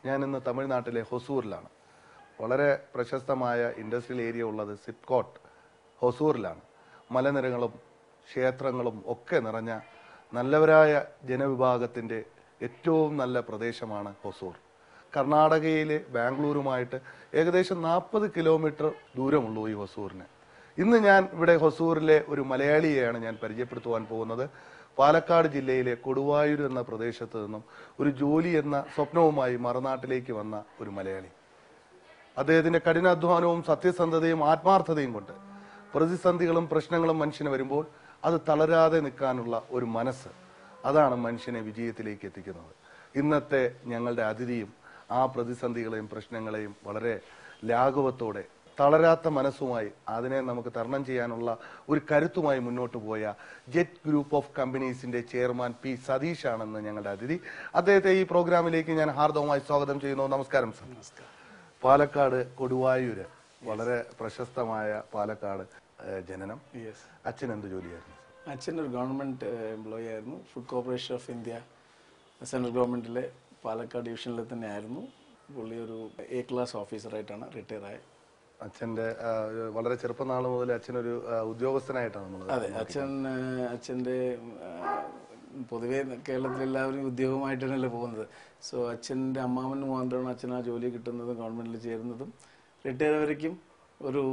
ഞാൻ ഇന്ന് തമിഴ്നാട്ടിലെ ഹൊസൂറിലാണ്. വളരെ പ്രശസ്തമായ ഇൻഡസ്ട്രിയൽ ഏരിയ ഉള്ളത് സിപ്കോട്ട് ഹൊസൂറിലാണ്. മലനിരകളും ക്ഷേത്രങ്ങളും ഒക്കെ നിറഞ്ഞ നല്ലവരായ ജനവിഭാഗത്തിൻ്റെ ഏറ്റവും നല്ല പ്രദേശമാണ് ഹൊസൂർ. കർണാടകയിലെ ബാംഗ്ലൂരുമായിട്ട് ഏകദേശം 40 കിലോമീറ്റർ ദൂരമുള്ളൂ ഈ ഹൊസൂറിന്. ഇന്ന് ഞാൻ ഇവിടെ ഹൊസൂറിലെ ഒരു മലയാളിയെയാണ് ഞാൻ പരിചയപ്പെടുത്തുവാൻ പോകുന്നത്. പാലക്കാട് ജില്ലയിലെ കൊടുവായൂർ എന്ന പ്രദേശത്ത് നിന്നും ഒരു ജോലി എന്ന സ്വപ്നവുമായി മറുനാട്ടിലേക്ക് വന്ന ഒരു മലയാളി. അദ്ദേഹത്തിന്റെ കഠിനാധ്വാനവും സത്യസന്ധതയും ആത്മാർത്ഥതയും കൊണ്ട് പ്രതിസന്ധികളും പ്രശ്നങ്ങളും മനുഷ്യന് വരുമ്പോൾ അത് തളരാതെ നിൽക്കാനുള്ള ഒരു മനസ്സ്, അതാണ് മനുഷ്യനെ വിജയത്തിലേക്ക് എത്തിക്കുന്നത്. ഇന്നത്തെ ഞങ്ങളുടെ അതിഥിയും ആ പ്രതിസന്ധികളെയും പ്രശ്നങ്ങളെയും വളരെ ലാഘവത്തോടെ തളരാത്ത മനസ്സുമായി അതിനെ നമുക്ക് തരണം ചെയ്യാനുള്ള ഒരു കരുത്തുമായി മുന്നോട്ട് പോയ ജെറ്റ് ഗ്രൂപ്പ് ഓഫ് കമ്പനീസിന്റെ ചെയർമാൻ പി സതീഷ് ആണെന്ന് ഞങ്ങളുടെ അതിഥി. അദ്ദേഹത്തെ ഈ പ്രോഗ്രാമിലേക്ക് ഞാൻ ഹാർദവമായി സ്വാഗതം ചെയ്യുന്നു. നമസ്കാരം സർ. പാലക്കാട് കൊടുവായൂര്, വളരെ പ്രശസ്തമായ പാലക്കാട് ജനനം. അച്ഛൻ എന്ത് ജോലിയായിരുന്നു? അച്ഛൻ ഒരു ഗവൺമെന്റ് എംപ്ലോയി ആയിരുന്നു. Food corporation of India central ഗവൺമെന്റിലെ പാലക്കാട് ഡിവിഷനിൽ തന്നെ ആയിരുന്നു. പുള്ളി ഒരു A ക്ലാസ് ഓഫീസറായിട്ടാണ് റിട്ടയർ ആയത്. അച്ഛന്റെ വളരെ ചെറുപ്പനാൾ മുതൽ അച്ഛനൊരു ഉദ്യോഗസ്ഥനായിട്ടാണ് നമ്മൾ. അതെ, അച്ഛന്റെ പൊതുവെ കേരളത്തിലെല്ലാവരും ഉദ്യോഗമായിട്ടാണല്ലോ പോകുന്നത്. സോ അച്ഛൻ്റെ അമ്മാവൻ മുഖാന്തരമാണ് അച്ഛൻ ആ ജോലി കിട്ടുന്നതും ഗവൺമെന്റിൽ ചേരുന്നതും. റിട്ടയർ വരയ്ക്കും ഒരു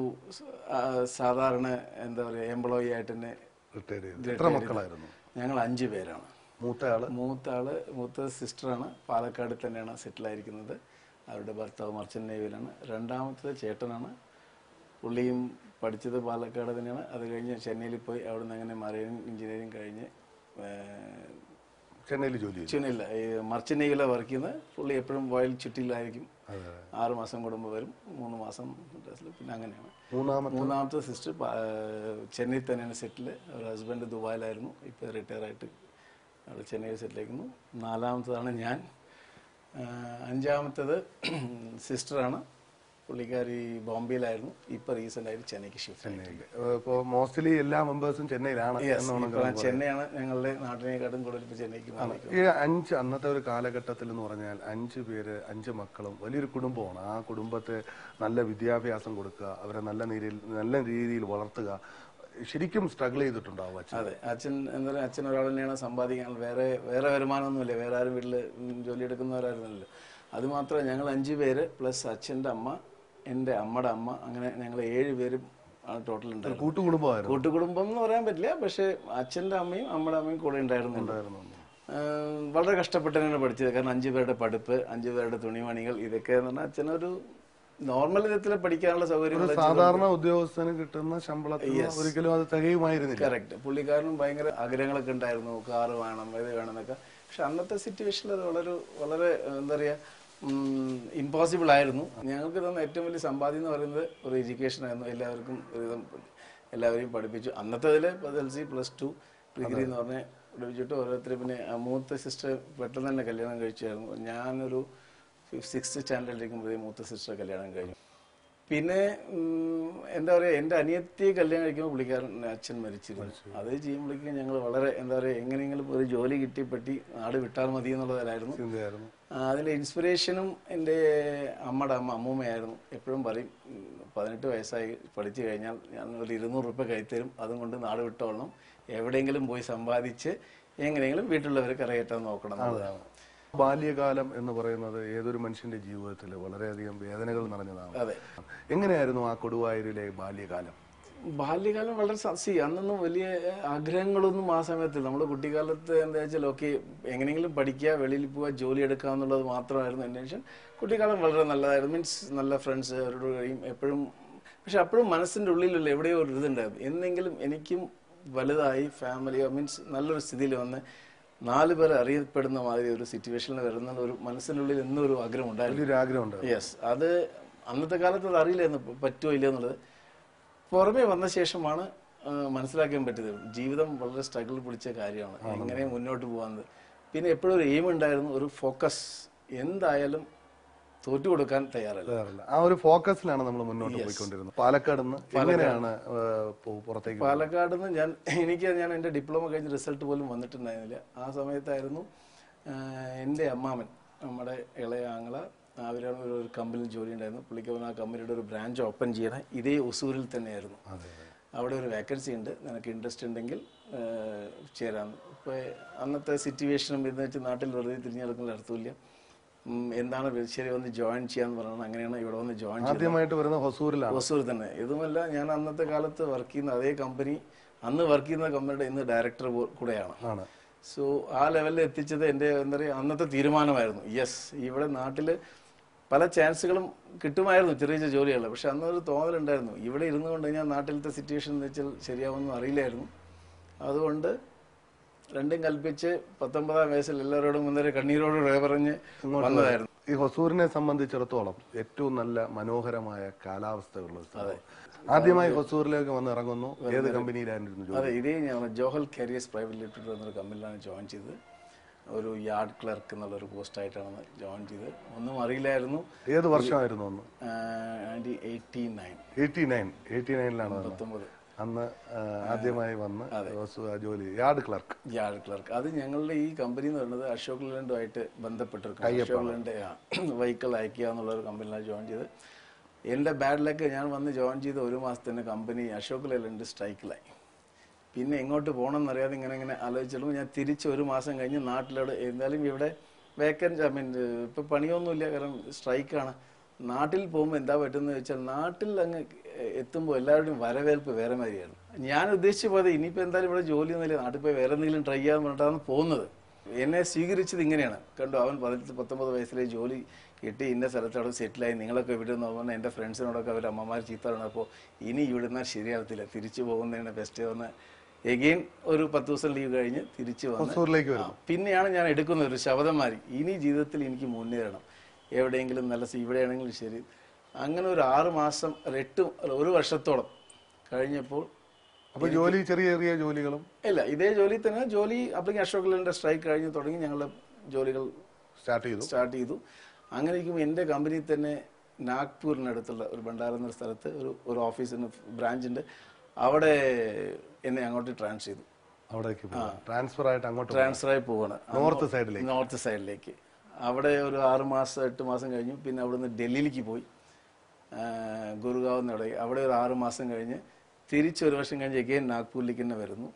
സാധാരണ എന്താ പറയുക എംപ്ലോയി ആയിട്ട് തന്നെ റിട്ടയർ ചെയ്തു. എത്ര മക്കളായിരുന്നു? ഞങ്ങൾ 5 പേരാണ്. മൂത്ത സിസ്റ്ററാണ്, പാലക്കാട് തന്നെയാണ് സെറ്റിലായിരിക്കുന്നത്. അവരുടെ ഭർത്താവ് മർച്ചന്റ് നേവിയിലാണ്. രണ്ടാമത്തെ ചേട്ടനാണ്, പുള്ളിയും പഠിച്ചത് പാലക്കാട് തന്നെയാണ്. അത് കഴിഞ്ഞ് ചെന്നൈയിൽ പോയി അവിടുന്ന് അങ്ങനെ മറൈൻ എഞ്ചിനീയറിംഗ് കഴിഞ്ഞ് ചെന്നൈയില്ല ഈ മർച്ചന്റ് നേവിയിലാണ് വർക്ക് ചെയ്യുന്നത്. പുള്ളി എപ്പോഴും വയൽ ചുറ്റിലായിരിക്കും. 6 മാസം കൂടുമ്പോൾ വരും, 3 മാസം പിന്നെ അങ്ങനെയാണ്. മൂന്നാമത്തെ സിസ്റ്റർ ചെന്നൈ തന്നെയാണ് സെറ്റിൽ. അവർ ഹസ്ബൻഡ് ദുബായിലായിരുന്നു, ഇപ്പോൾ റിട്ടയർ ആയിട്ട് അവിടെ ചെന്നൈയിൽ സെറ്റിലായിരുന്നു. 4മത്തതാണ് ഞാൻ. 5മത്തത് സിസ്റ്ററാണ്, പുള്ളിക്കാരി ബോംബെയിലായിരുന്നു, ഇപ്പൊ റീസെന്റ് ആയിട്ട് ചെന്നൈക്ക് ഷിഫ്റ്റ്. മോസ്റ്റ്ലി എല്ലാ മെമ്പേഴ്സും ചെന്നൈയിലാണ്. ചെന്നൈയാണ് ഞങ്ങളുടെ നാട്ടിനെക്കാട്ടും കൂടുതൽ ചെന്നൈക്ക്. ഈ 5 അന്നത്തെ ഒരു കാലഘട്ടത്തിൽ എന്ന് പറഞ്ഞാൽ 5 പേര്, 5 മക്കളും വലിയൊരു കുടുംബമാണ്. ആ കുടുംബത്തെ നല്ല വിദ്യാഭ്യാസം കൊടുക്കുക, അവരെ നല്ല രീതിയിൽ വളർത്തുക, ശരിക്കും സ്ട്രഗിൾ ചെയ്തിട്ടുണ്ടാവും അച്ഛൻ. അതെ, അച്ഛൻ എന്താ പറയുക, അച്ഛൻ ഒരാൾ തന്നെയാണ് സമ്പാദിക്കാൻ, വേറെ വരുമാനമൊന്നുമില്ല, വേറെ ആരും വീട്ടിൽ ജോലി എടുക്കുന്നവരായിരുന്നല്ലോ. അതുമാത്രമല്ല, ഞങ്ങൾ 5 പേര് പ്ലസ് അച്ഛൻ്റെ അമ്മ, എൻ്റെ അമ്മയുടെ അമ്മ, അങ്ങനെ ഞങ്ങൾ 7 പേരും ആണ് ടോട്ടൽ ഉണ്ടായിരുന്നു. കൂട്ടുകുടുംബം എന്ന് പറയാൻ പറ്റില്ല, പക്ഷെ അച്ഛൻ്റെ അമ്മയും അമ്മയുടെ അമ്മയും കൂടെ ഉണ്ടായിരുന്നു. വളരെ കഷ്ടപ്പെട്ടാണ് പഠിച്ചത്. കാരണം 5 പേരുടെ പഠിപ്പ്, 5 പേരുടെ തുണിമണികൾ, ഇതൊക്കെ എന്ന് പറഞ്ഞാൽ അച്ഛനൊരു നോർമൽ വിധത്തിൽ പഠിക്കാനുള്ള സൗകര്യം സാധാരണ ഉദ്യോഗസ്ഥന് കിട്ടുന്ന ശമ്പളത്തിൽ ഒരിക്കലും അത് തികയുമായിരുന്നില്ല. കറക്റ്റ്. പുള്ളിക്കാരനും ഭയങ്കര ആഗ്രഹങ്ങളൊക്കെ ഉണ്ടായിരുന്നു, കാറ് വേണം, ഇത് വേണം എന്നൊക്കെ. പക്ഷെ അന്നത്തെ സിറ്റുവേഷനിൽ അത് വളരെ എന്താ പറയുക ഇമ്പോസിബിൾ ആയിരുന്നു. ഞങ്ങൾക്ക് തന്ന ഏറ്റവും വലിയ സമ്പാദ്യം എന്ന് പറയുന്നത് ഒരു എഡ്യൂക്കേഷൻ ആയിരുന്നു. എല്ലാവർക്കും ഒരുവിധം എല്ലാവരെയും പഠിപ്പിച്ചു. അന്നത്തെ SLC +2 ഡിഗ്രി എന്ന് പറഞ്ഞ് പഠിപ്പിച്ചിട്ട് ഓരോരുത്തരും. പിന്നെ മൂത്ത സിസ്റ്റർ പെട്ടെന്ന് തന്നെ കല്യാണം കഴിച്ചായിരുന്നു. ഞാനൊരു 6th സ്റ്റാൻഡേർഡിലിരിക്കുമ്പോഴേ മൂത്ത സിസ്റ്റർ കല്യാണം കഴിഞ്ഞു. പിന്നെ എന്താ പറയുക, എൻ്റെ അനിയത്തിയെ കല്യാണം കഴിക്കുമ്പോൾ പുള്ളിക്കാരൻ അച്ഛൻ മരിച്ചിരുന്നു. അത് ചെയ്യുമ്പോഴേക്കും ഞങ്ങൾ വളരെ എന്താ പറയുക എങ്ങനെയെങ്കിലും ഒരു ജോലി കിട്ടിപ്പെട്ടി നാട് വിട്ടാൽ മതി എന്നുള്ളതായിരുന്നു. അതിൻ്റെ ഇൻസ്പിറേഷനും എൻ്റെ അമ്മയുടെ അമ്മൂമ്മയായിരുന്നു. എപ്പോഴും പറയും 18 വയസ്സായി പഠിച്ചു കഴിഞ്ഞാൽ ഞാൻ ഒരു 200 രൂപ കൈത്തരും, അതും കൊണ്ട് നാട് വിട്ടോളണം, എവിടെയെങ്കിലും പോയി സമ്പാദിച്ച് എങ്ങനെയെങ്കിലും വീട്ടിലുള്ളവരെ കരകയറ്റാൻ നോക്കണം എന്നുള്ളതാണ്. ബാല്യകാലം എന്ന് പറയുന്നത് ഏതൊരു മനുഷ്യന്റെ ജീവിതത്തിൽ വളരെയധികം വേദനകൾ നിറഞ്ഞതാണ്. എങ്ങനെയായിരുന്നു ആ കൊടുവായൂരിലെ ബാല്യകാലം? ബാല്യകാലം വളരെ അന്നൊന്നും വലിയ ആഗ്രഹങ്ങളൊന്നും ആ സമയത്ത്. നമ്മുടെ കുട്ടിക്കാലത്ത് എന്താ വെച്ചാൽ ഓക്കെ എങ്ങനെയെങ്കിലും പഠിക്കുക, വെളിയിൽ പോവുക, ജോലി എടുക്കുക എന്നുള്ളത് മാത്രമായിരുന്നു എൻ്റെ ടെൻഷൻ. കുട്ടിക്കാലം വളരെ നല്ലതായിരുന്നു. മീൻസ് നല്ല ഫ്രണ്ട്സ് അവരോട് കഴിയും എപ്പോഴും. പക്ഷെ അപ്പോഴും മനസ്സിൻ്റെ ഉള്ളിലുള്ള എവിടെയോ ഒരു ഇതുണ്ടായിരുന്നു, എന്നെങ്കിലും എനിക്കും വലുതായി ഫാമിലിയോ മീൻസ് നല്ലൊരു സ്ഥിതിയിൽ വന്ന് 4 പേർ അറിയപ്പെടുന്ന മാതിരി ഒരു സിറ്റുവേഷനിൽ വരുന്ന ഒരു മനസ്സിനുള്ളിൽ എന്നും ഒരു ആഗ്രഹം ഉണ്ടായിരുന്നു. യെസ്, അത് അന്നത്തെ കാലത്ത് അത് അറിയില്ലായിരുന്നു പറ്റുമോ ഇല്ല എന്നുള്ളത്. പുറമെ വന്ന ശേഷമാണ് മനസ്സിലാക്കാൻ പറ്റിയത്. ജീവിതം വളരെ സ്ട്രഗിൾ പിടിച്ച കാര്യമാണ്, എങ്ങനെ മുന്നോട്ട് പോകാമെന്ന്. പിന്നെ എപ്പോഴും ഒരു എയിം ഉണ്ടായിരുന്നു, ഒരു ഫോക്കസ്. എന്തായാലും തോറ്റു കൊടുക്കാൻ തയ്യാറല്ല. ആ ഒരു ഫോക്കസിലാണ് നമ്മൾ മുന്നോട്ട് പോയിക്കൊണ്ടിരുന്നത്. പാലക്കാട് നിന്ന് ഞാൻ എൻ്റെ ഡിപ്ലോമ കഴിഞ്ഞ് റിസൾട്ട് പോലും വന്നിട്ടുണ്ടായിരുന്നില്ല. ആ സമയത്തായിരുന്നു എൻ്റെ അമ്മാമൻ നമ്മുടെ ഇളയ ആങ്ങള അവരാണ് ഒരു കമ്പനിയിൽ ജോലി ഉണ്ടായിരുന്നു. പുള്ളിക്ക് ആ കമ്പനിയുടെ ഒരു ബ്രാഞ്ച് ഓപ്പൺ ചെയ്യണം ഇതേ ഒസൂരിൽ തന്നെയായിരുന്നു. അവിടെ ഒരു വേക്കൻസി ഉണ്ട്, നിനക്ക് ഇൻട്രസ്റ്റ് ഉണ്ടെങ്കിൽ ചേരാം. ഇപ്പോൾ അന്നത്തെ സിറ്റുവേഷനും എന്ന് വെച്ചാൽ നാട്ടിൽ വെറുതെ തിരിഞ്ഞു നടക്കുന്ന അർത്ഥമില്ല. എന്താണ് ശരി വന്ന് ജോയിൻ ചെയ്യാന്ന് പറയുന്നത്. അങ്ങനെയാണ് ഇവിടെ വന്ന് ജോയിൻ ചെയ്യുന്നത്. ഹൊസൂർ തന്നെ. ഇതുമല്ല, ഞാൻ അന്നത്തെ കാലത്ത് വർക്ക് ചെയ്യുന്ന അതേ കമ്പനി, അന്ന് വർക്ക് ചെയ്യുന്ന കമ്പനിയുടെ ഇന്ന് ഡയറക്ടർ കൂടെയാണ്. സോ ആ ലെവലിൽ എത്തിച്ചത് എൻ്റെ എന്താ പറയുക അന്നത്തെ തീരുമാനമായിരുന്നു. യെസ്, ഇവിടെ നാട്ടിൽ പല ചാൻസുകളും കിട്ടുമായിരുന്നു, ചെറിയ ചെറിയ ജോലികൾ. പക്ഷെ അന്നൊരു തോന്നലുണ്ടായിരുന്നു, ഇവിടെ ഇരുന്നു കൊണ്ട് ഞാൻ നാട്ടിലത്തെ സിറ്റുവേഷൻ എന്ന് വെച്ചാൽ ശരിയാവുമെന്നും അറിയില്ലായിരുന്നു. അതുകൊണ്ട് രണ്ടും കൽപ്പിച്ച് 19-ാം വയസ്സിൽ എല്ലാവരോടും മുന്നേ കണ്ണീരോട് പറഞ്ഞ് വന്നതായിരുന്നു. ഈ ഹൊസൂരിനെ സംബന്ധിച്ചിടത്തോളം ഏറ്റവും നല്ല മനോഹരമായ കാലാവസ്ഥയുള്ള സ്ഥലം. ആദ്യമായി ഹൊസൂരിലേക്ക് വന്ന് ഇറങ്ങുന്നു. ഏത് കമ്പനിയിലായിരുന്നു? അതെ, ഇതേ ഞാൻ ജോഹൽ കാരിയേഴ്സ് പ്രൈവറ്റ് ലിമിറ്റഡ് എന്നൊരു കമ്പനിയിലാണ് ജോയിൻ ചെയ്തത്. ഒരു യാർഡ് ക്ലർക്ക് എന്നുള്ളൊരു പോസ്റ്റായിട്ടാണ് ജോയിൻ ചെയ്തത്. ഒന്നും അറിയില്ലായിരുന്നു. ഏത് വർഷമായിരുന്നു? ഒന്ന് 1989 അന്ന് ആദ്യമായി വന്ന് ജോലി യാർഡ് ക്ലർക്ക്. അത് ഞങ്ങളുടെ ഈ കമ്പനി എന്ന് പറയുന്നത് അശോക് ലേലൻഡുമായിട്ട് ബന്ധപ്പെട്ടിരിക്കും. അശോക് ലേലൻഡ് വെഹിക്കിൾ അയക്കുക എന്നുള്ള ഒരു കമ്പനിയിലാണ് ജോയിൻ ചെയ്തത്. എൻ്റെ ബാഡ് ലക്ക്, ഞാൻ വന്ന് ജോയിൻ ചെയ്ത ഒരു മാസത്തിന് കമ്പനി അശോക് ലേലൻഡ് സ്ട്രൈക്കിലായി. പിന്നെ എങ്ങോട്ട് പോകണം എന്നറിയാതെ ഇങ്ങനെ ആലോചിച്ചിട്ടും ഞാൻ തിരിച്ച് ഒരു മാസം കഴിഞ്ഞ് നാട്ടിലോട് എന്തായാലും ഇവിടെ വേക്കൻസി ഇപ്പം പണിയൊന്നുമില്ല, കാരണം സ്ട്രൈക്കാണ്. നാട്ടിൽ പോകുമ്പോൾ എന്താ പറ്റുന്നത് വെച്ചാൽ നാട്ടിൽ അങ്ങ് എത്തുമ്പോൾ എല്ലാവരുടെയും വരവേൽപ്പ് വേറെ മാതിരിയാണ്. ഞാൻ ഉദ്ദേശിച്ച് പോയത് ഇനിയിപ്പോൾ എന്തായാലും ഇവിടെ ജോലിയൊന്നുമില്ല, നാട്ടിൽ പോയി വേറെ എന്തെങ്കിലും ട്രൈ ചെയ്യാൻ പറഞ്ഞിട്ടാണ് പോകുന്നത്. എന്നെ സ്വീകരിച്ചത് ഇങ്ങനെയാണ്. കണ്ടു, അവൻ 18-19 വയസ്സിലെ ജോലി കിട്ടി, ഇന്ന സ്ഥലത്ത് അവിടെ സെറ്റിലായി, നിങ്ങളൊക്കെ ഇവിടെ നിന്ന് പറഞ്ഞാൽ എൻ്റെ ഫ്രണ്ട്സിനോടൊക്കെ അവർ അമ്മമാർ ചീത്തറാണ്. അപ്പോൾ ഇനി ഇവിടെ നിന്നാൽ ശരിയാകത്തില്ല, തിരിച്ചു പോകുന്നതിന് ബെസ്റ്റ് വന്ന് എഗെയിൻ ഒരു 10 ദിവസം ലീവ് കഴിഞ്ഞ് തിരിച്ചു വന്ന് പിന്നെയാണ് ഞാൻ എടുക്കുന്ന ഒരു ശബ്ദം മാറി. ഇനി ജീവിതത്തിൽ എനിക്ക് മുന്നേറണം, എവിടെയെങ്കിലും നല്ല ഇവിടെയാണെങ്കിലും ശരി. അങ്ങനെ ഒരു 6 മാസം ഒരു വർഷത്തോളം കഴിഞ്ഞപ്പോൾ ജോലി ചെറിയ ചെറിയ ജോലികളും ഇല്ല, ഇതേ ജോലി തന്നെ. ജോലി അപ്പോഴേക്കും അശോക് ലേലൻഡ് സ്ട്രൈക്ക് കഴിഞ്ഞ് തുടങ്ങി ഞങ്ങളുടെ ജോലികൾ സ്റ്റാർട്ട് ചെയ്തു. അങ്ങനെ ഇരിക്കുമ്പോൾ എൻ്റെ കമ്പനിയിൽ തന്നെ നാഗ്പൂരിനടുത്തുള്ള ഒരു ഭണ്ഡാര എന്ന സ്ഥലത്ത് ഒരു ഓഫീസിന് ബ്രാഞ്ചുണ്ട്. അവിടെ എന്നെ അങ്ങോട്ട് ട്രാൻസ്ഫർ ചെയ്തു. ട്രാൻസ്ഫർ ആയി പോവാണ് നോർത്ത് സൈഡിലേക്ക്. അവിടെ ഒരു 6 മാസം 8 മാസം കഴിഞ്ഞു. പിന്നെ അവിടുന്ന് ഡൽഹിയിലേക്ക് പോയി, ഗുരുഗാവ് അവിടെ ഒരു 6 മാസം കഴിഞ്ഞ് തിരിച്ച് 1 വർഷം കഴിഞ്ഞ് എഗെയിൻ നാഗ്പൂരിലേക്ക് തന്നെ വരുന്നു.